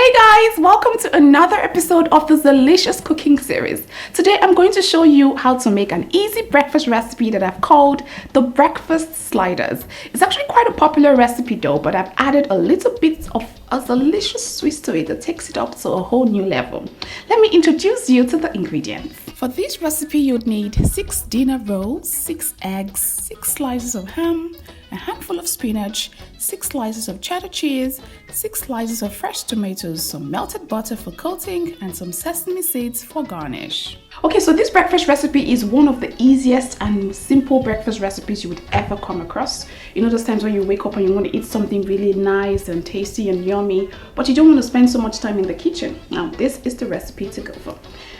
Hey guys, welcome to another episode of the Zeelicious cooking series. Today I'm going to show you how to make an easy breakfast recipe that I've called the breakfast sliders. It's actually quite a popular recipe though, but I've added a little bit of a delicious twist to it that takes it up to a whole new level. Let me introduce you to the ingredients. For this recipe, you'd need 6 dinner rolls, 6 eggs, 6 slices of ham, a handful of spinach, 6 slices of cheddar cheese, 6 slices of fresh tomatoes, some melted butter for coating, and some sesame seeds for garnish. Okay, so this breakfast recipe is one of the easiest and simple breakfast recipes you would ever come across. You know those times when you wake up and you want to eat something really nice and tasty and yummy, but you don't want to spend so much time in the kitchen. Now, this is the recipe to go for.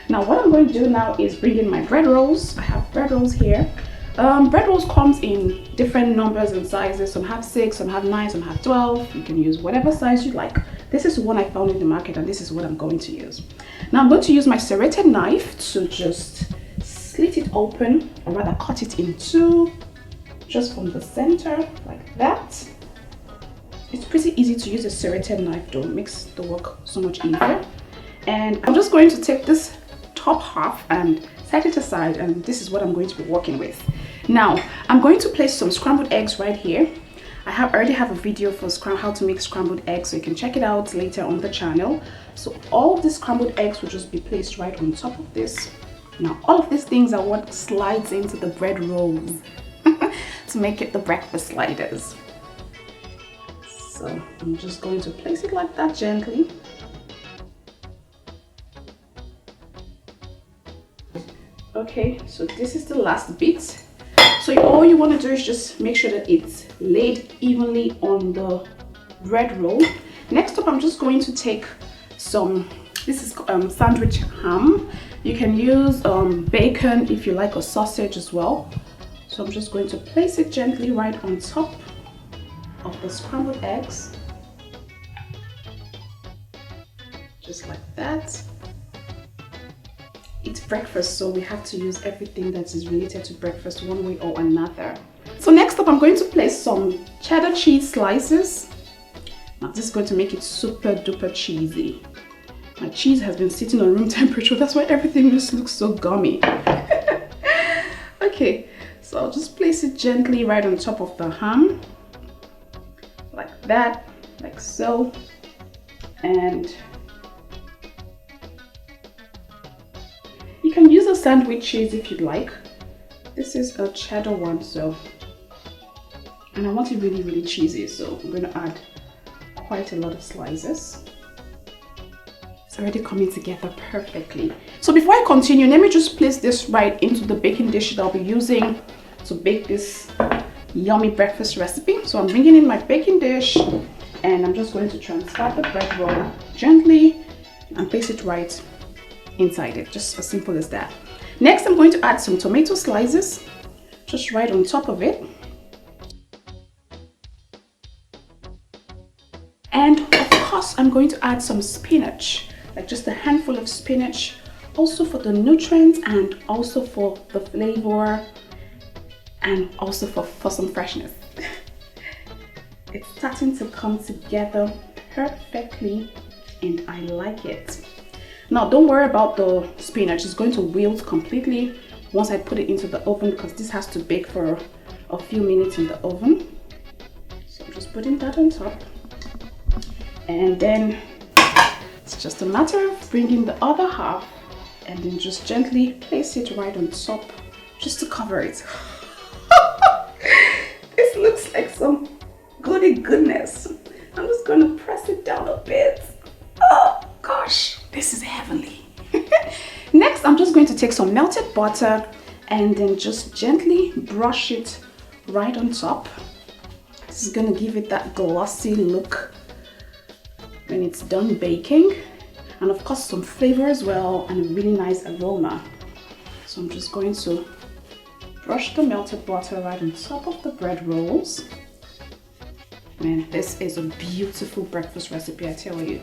Now, what I'm going to do now is bring in my bread rolls. I have bread rolls here. Bread rolls comes in different numbers and sizes. Some have 6, some have 9, some have 12. You can use whatever size you like. This is the one I found in the market and this is what I'm going to use. Now I'm going to use my serrated knife to just slit it open, or rather cut it in two, just from the center like that. It's pretty easy to use a serrated knife though. It makes the work so much easier. And I'm just going to take this top half and set it aside, and this is what I'm going to be working with. Now I'm going to place some scrambled eggs right here. I already have a video for how to make scrambled eggs, so you can check it out later on the channel. So all of the scrambled eggs will just be placed right on top of this. Now all of these things are what slides into the bread rolls to make it the breakfast sliders. So I'm just going to place it like that gently. Okay, so this is the last bit. So all you want to do is just make sure that it's laid evenly on the bread roll. Next up, I'm just going to take some, this is sandwich ham. You can use bacon if you like, or sausage as well. So I'm just going to place it gently right on top of the scrambled eggs. Just like that. It's breakfast, so we have to use everything that is related to breakfast one way or another. So next up, I'm going to place some cheddar cheese slices. Now this is going to make it super duper cheesy. My cheese has been sitting on room temperature, that's why everything just looks so gummy. Okay, so I'll just place it gently right on top of the ham. Like that, like so. And you can use a sandwich cheese if you'd like. This is a cheddar one, and I want it really, really cheesy, so I'm going to add quite a lot of slices. It's already coming together perfectly. So before I continue, let me just place this right into the baking dish that I'll be using to bake this yummy breakfast recipe. So I'm bringing in my baking dish, and I'm just going to transfer the bread roll gently and place it right inside it, just as simple as that. Next, I'm going to add some tomato slices just right on top of it, and of course I'm going to add some spinach, like just a handful of spinach, also for the nutrients and also for the flavor and also for some freshness. It's starting to come together perfectly and I like it. Now don't worry about the spinach, it's going to wilt completely once I put it into the oven, because this has to bake for a few minutes in the oven. So I'm just putting that on top, and then it's just a matter of bringing the other half and then just gently place it right on top just to cover it. This looks like some goody goodness. I'm just going to press it down a bit. Oh gosh, this is heavenly. Next, I'm just going to take some melted butter and then just gently brush it right on top. This is going to give it that glossy look when it's done baking, and of course some flavor as well and a really nice aroma. So I'm just going to brush the melted butter right on top of the bread rolls. Man, this is a beautiful breakfast recipe, I tell you.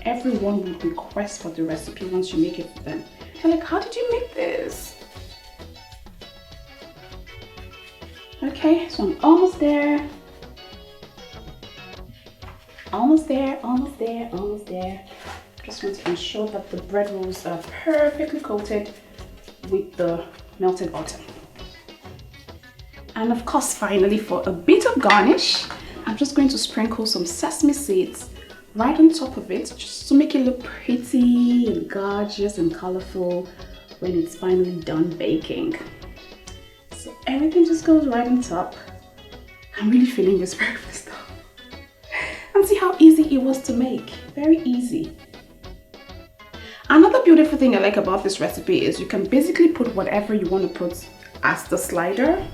Everyone would request for the recipe once you make it for them. They're like, how did you make this? Okay, so I'm almost there. Almost there, almost there, almost there. Just want to ensure that the bread rolls are perfectly coated with the melted butter. And of course, finally, for a bit of garnish, I'm just going to sprinkle some sesame seeds right on top of it, just to make it look pretty and gorgeous and colorful when it's finally done baking. So everything just goes right on top. I'm really feeling this breakfast though. And see how easy it was to make. Very easy. Another beautiful thing I like about this recipe is you can basically put whatever you want to put as the slider.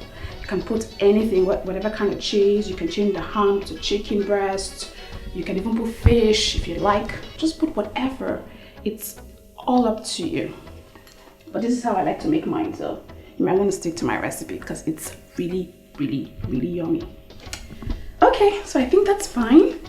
You can put anything, whatever kind of cheese. You can change the ham to chicken breast. You can even put fish if you like. Just put whatever. It's all up to you. But this is how I like to make mine, so you might want to stick to my recipe because it's really, really, really yummy. Okay, so I think that's fine.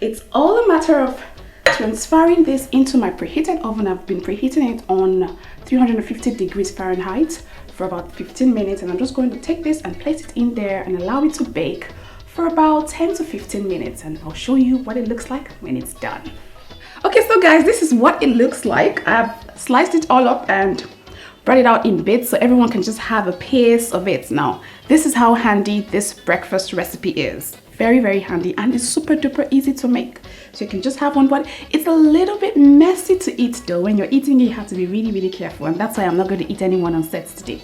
It's all a matter of transferring this into my preheated oven. I've been preheating it on 350 degrees Fahrenheit for about 15 minutes, and I'm just going to take this and place it in there and allow it to bake for about 10 to 15 minutes, and I'll show you what it looks like when it's done. Okay, so guys, this is what it looks like. I've sliced it all up and brought it out in bits so everyone can just have a piece of it. Now, this is how handy this breakfast recipe is. Very, very handy, and it's super duper easy to make. So you can just have one, but it's a little bit messy to eat though. When you're eating it, you have to be really, really careful, and that's why I'm not going to eat anyone on set today.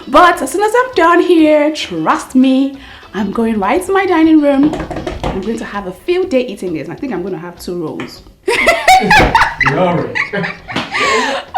But as soon as I'm done here, trust me, I'm going right to my dining room. I'm going to have a field day eating this. I think I'm going to have 2 rolls.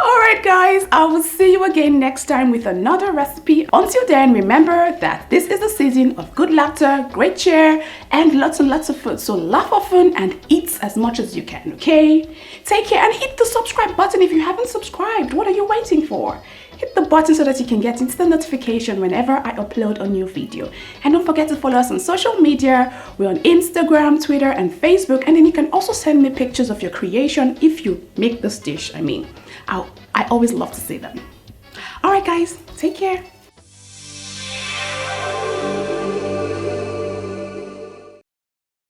Alright guys, I will see you again next time with another recipe. Until then, remember that this is the season of good laughter, great cheer, and lots and lots of food. So laugh often and eat as much as you can, okay? Take care and hit the subscribe button if you haven't subscribed. What are you waiting for? Hit the button so that you can get instant notification whenever I upload a new video. And don't forget to follow us on social media. We're on Instagram, Twitter, and Facebook. And then you can also send me pictures of your creation if you make this dish. I always love to see them. All right, guys, take care.